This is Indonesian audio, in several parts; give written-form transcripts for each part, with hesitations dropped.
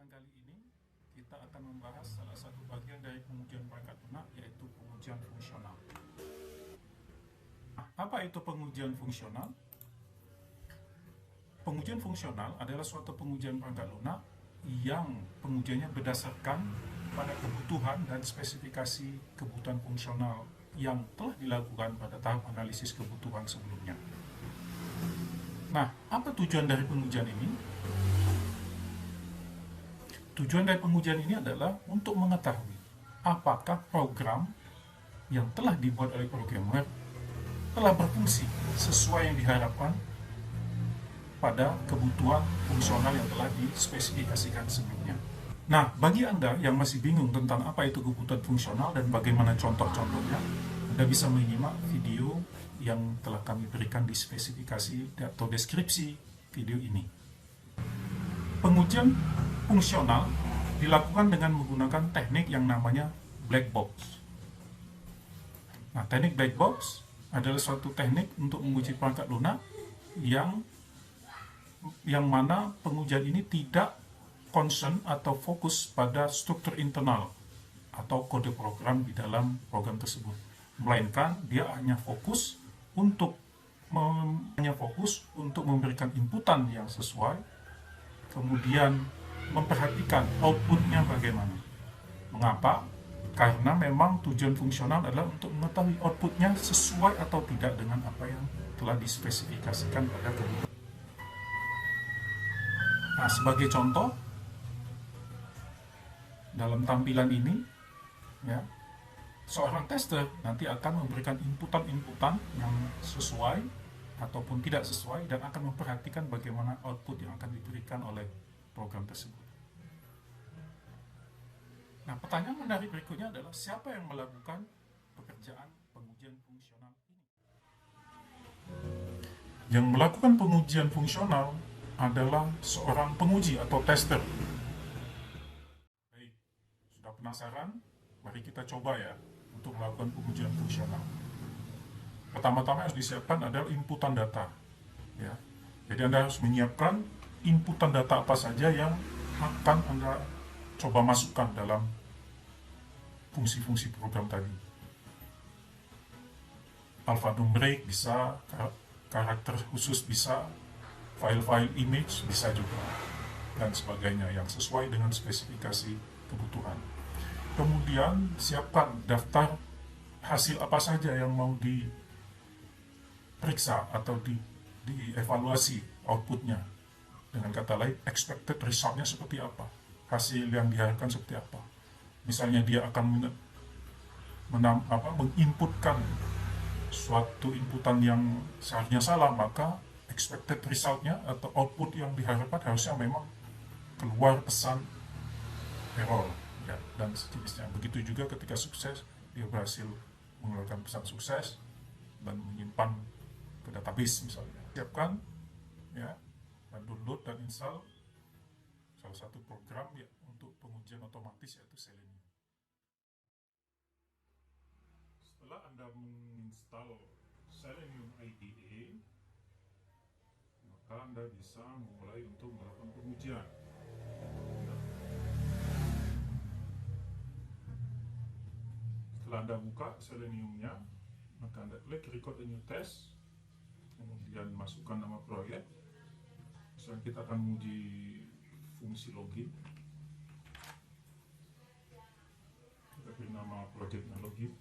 Kesempatan kali ini kita akan membahas salah satu bagian dari pengujian perangkat lunak, yaitu pengujian fungsional. Apa itu pengujian fungsional? Pengujian fungsional adalah suatu pengujian perangkat lunak yang pengujiannya berdasarkan pada kebutuhan dan spesifikasi kebutuhan fungsional yang telah dilakukan pada tahap analisis kebutuhan sebelumnya. Nah, apa tujuan dari pengujian ini? Tujuan dari pengujian ini adalah untuk mengetahui apakah program yang telah dibuat oleh programmer telah berfungsi sesuai yang diharapkan pada kebutuhan fungsional yang telah dispesifikasikan sebelumnya. Nah, bagi Anda yang masih bingung tentang apa itu kebutuhan fungsional dan bagaimana contoh-contohnya, Anda bisa menyimak video yang telah kami berikan di spesifikasi atau deskripsi video ini. Pengujian fungsional dilakukan dengan menggunakan teknik yang namanya black box. Nah, teknik black box adalah suatu teknik untuk menguji perangkat lunak yang mana pengujian ini tidak concern atau fokus pada struktur internal atau kode program di dalam program tersebut, melainkan dia hanya fokus untuk memberikan inputan yang sesuai, kemudian memperhatikan outputnya bagaimana. Mengapa? Karena memang tujuan fungsional adalah untuk mengetahui outputnya sesuai atau tidak dengan apa yang telah dispesifikasikan pada kebutuhan. Nah, sebagai contoh, dalam tampilan ini, ya, seorang tester nanti akan memberikan inputan-inputan yang sesuai ataupun tidak sesuai dan akan memperhatikan bagaimana output yang akan diberikan oleh program tersebut. Nah, pertanyaan menarik berikutnya adalah siapa yang melakukan pekerjaan pengujian fungsional ini? Yang melakukan pengujian fungsional adalah seorang penguji atau tester. Baik, sudah penasaran? Mari kita coba ya untuk melakukan pengujian fungsional. Pertama-tama harus disiapkan adalah inputan data. Ya. Jadi Anda harus menyiapkan inputan data apa saja yang akan Anda coba masukkan dalam fungsi-fungsi program tadi. Alphanumeric bisa, karakter khusus bisa, file-file image bisa juga, dan sebagainya yang sesuai dengan spesifikasi kebutuhan. Kemudian siapkan daftar hasil apa saja yang mau diperiksa atau dievaluasi outputnya. Dengan kata lain, expected result-nya seperti apa, hasil yang diharapkan seperti apa. Misalnya dia akan menginputkan suatu inputan yang seharusnya salah, maka expected result-nya atau output yang diharapkan harusnya memang keluar pesan error, ya, dan sejenisnya. Begitu juga ketika sukses, dia berhasil mengeluarkan pesan sukses dan menyimpan ke database misalnya. Siapkan, ya, dan download dan install salah satu program ya untuk pengujian otomatis, yaitu Selenium. Setelah Anda menginstal Selenium IDE, maka Anda bisa mulai untuk melakukan pengujian. Setelah Anda buka Seleniumnya, maka Anda klik record a new test, kemudian masukkan nama proyek. Misalnya kita akan menguji fungsi login, kita beri nama projectnya login,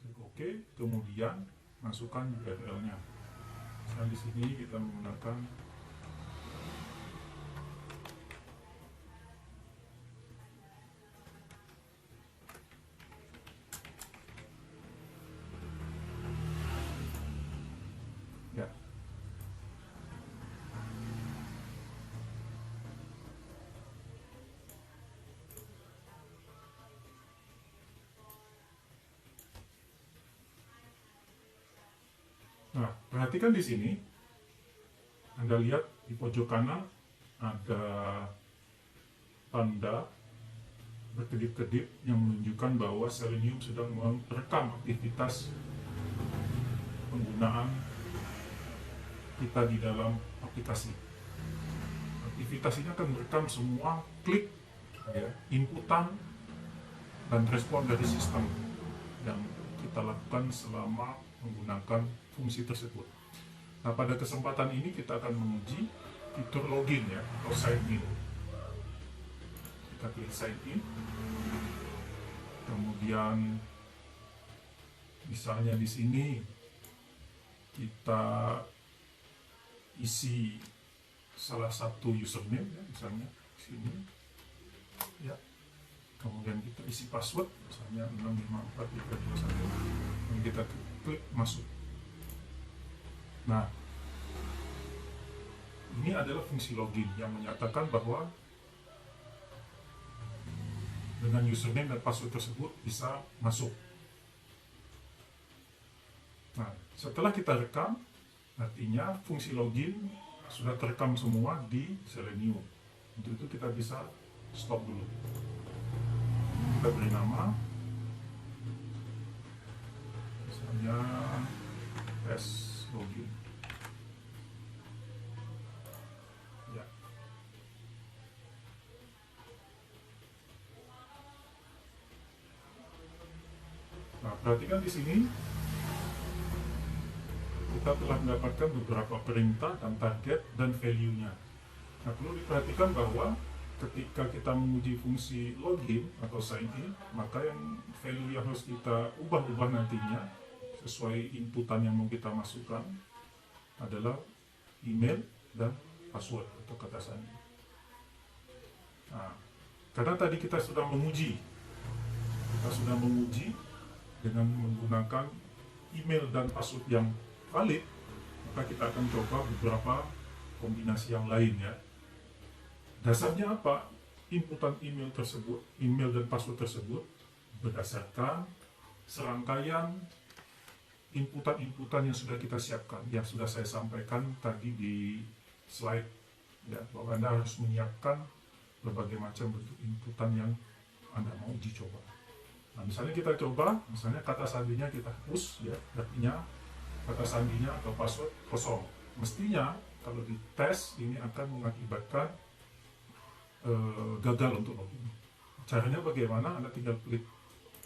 klik OK, kemudian masukkan URL-nya. Nah, di sini kita menggunakan ya. Nah, perhatikan di sini, Anda lihat di pojok kanan ada tanda berkedip-kedip yang menunjukkan bahwa Selenium sedang merekam aktivitas penggunaan kita di dalam aplikasi. Aktivitas ini akan merekam semua klik ya, inputan dan respon dari sistem yang kita lakukan selama menggunakan fungsi tersebut. Nah, pada kesempatan ini kita akan menguji fitur login ya, atau sign in. Kita klik sign in, kemudian misalnya di sini kita isi salah satu username ya, misalnya di sini ya, kemudian kita isi password misalnya 654321 dan kita klik masuk. Nah, ini adalah fungsi login yang menyatakan bahwa dengan username dan password tersebut bisa masuk. Nah, setelah kita rekam, artinya fungsi login sudah terekam semua di Selenium. Untuk itu kita bisa stop dulu. Kita beri nama, misalnya tes login. Ya. Nah, perhatikan di sini kita telah mendapatkan beberapa perintah dan target dan value-nya. Nah, perlu diperhatikan bahwa ketika kita menguji fungsi login atau sign in, maka yang value yang harus kita ubah-ubah nantinya sesuai inputan yang mau kita masukkan adalah email dan password atau kata sandi. Nah, karena tadi kita sudah menguji dengan menggunakan email dan password yang valid, maka kita akan coba beberapa kombinasi yang lain ya. Dasarnya apa? Inputan email tersebut, email dan password tersebut berdasarkan serangkaian inputan-inputan yang sudah kita siapkan, yang sudah saya sampaikan tadi di slide ya, bahwa Anda harus menyiapkan berbagai macam bentuk inputan yang Anda mau uji coba. Nah, misalnya kita coba, misalnya kata sandinya kita hapus ya, artinya kata sandinya atau password kosong. Mestinya kalau dites ini akan mengakibatkan gagal untuk login. Caranya bagaimana? Anda tinggal klik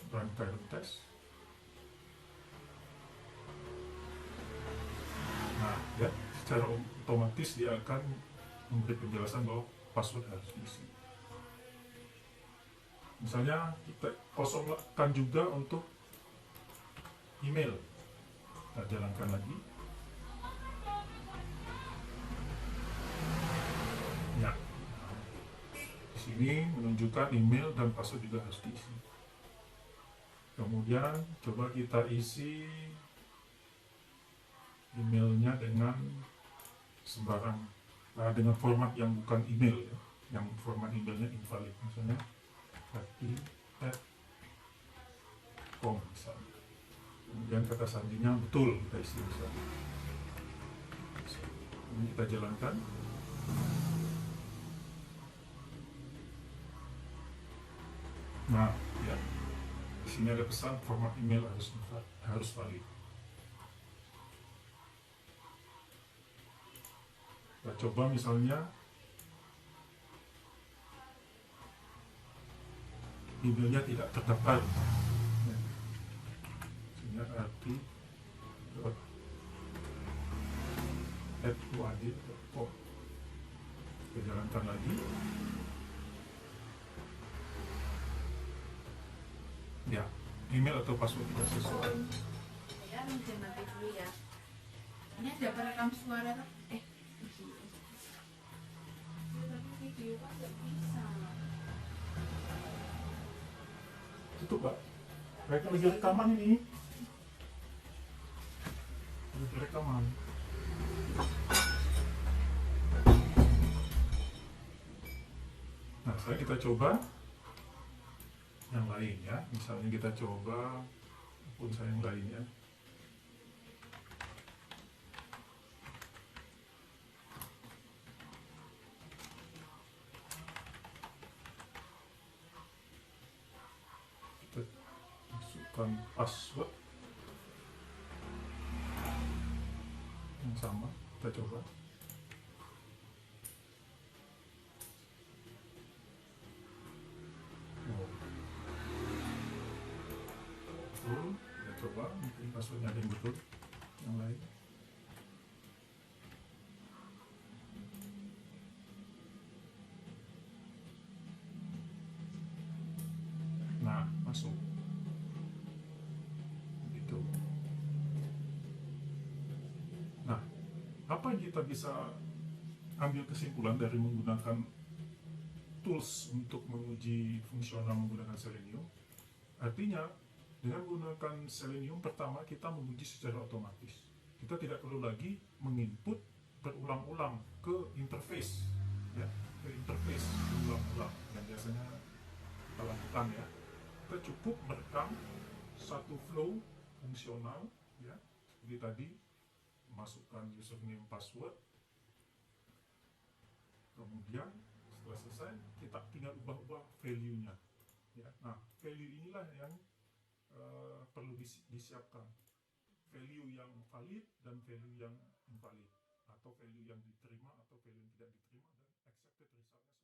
run current test. Nah, ya, secara otomatis dia akan memberi penjelasan bahwa password harus diisi. Misalnya kita kosongkan juga untuk email. Kita jalankan lagi. Ya, di sini menunjukkan email dan password juga harus diisi. Kemudian coba kita isi emailnya dengan sembarang, dengan format yang bukan email ya, yang format emailnya invalid, misalnya @com misalnya. Kemudian kata sandinya betul kita isi misalnya. Ini kita jalankan. Nah, ya, di sini ada pesan format email harus valid. Kita coba misalnya emailnya tidak terdaftar. Sehingga arti @uad.com. Kita jalankan lagi. Ya, email atau password tidak sesuai. Ya, minjem mati dulu ya. Ini ada perekam suara tak? Tapi video kan nggak bisa. Tutup, Pak. Mereka lagi rekaman ini. Lagi rekaman. Nah, sekarang kita coba yang lain ya. Misalnya kita coba akun saya yang lain ya. Kita masukkan password yang sama, kita coba. coba, mungkin passwordnya ada yang betul, yang lain. Nah, masuk. Gitu. Nah, apa yang kita bisa ambil kesimpulan dari menggunakan tools untuk menguji fungsional menggunakan Selenium? Artinya, dengan menggunakan Selenium, pertama kita menguji secara otomatis. Kita tidak perlu lagi menginput berulang-ulang ke interface, ya, ke interface berulang-ulang yang biasanya kita lakukan, ya. Kita cukup merekam satu flow fungsional, ya, seperti tadi, masukkan username, password, kemudian setelah selesai kita tinggal ubah-ubah value-nya, ya. Nah, value inilah yang perlu disiapkan, value yang valid dan value yang invalid, atau value yang diterima atau value yang tidak diterima, dan accepted resultnya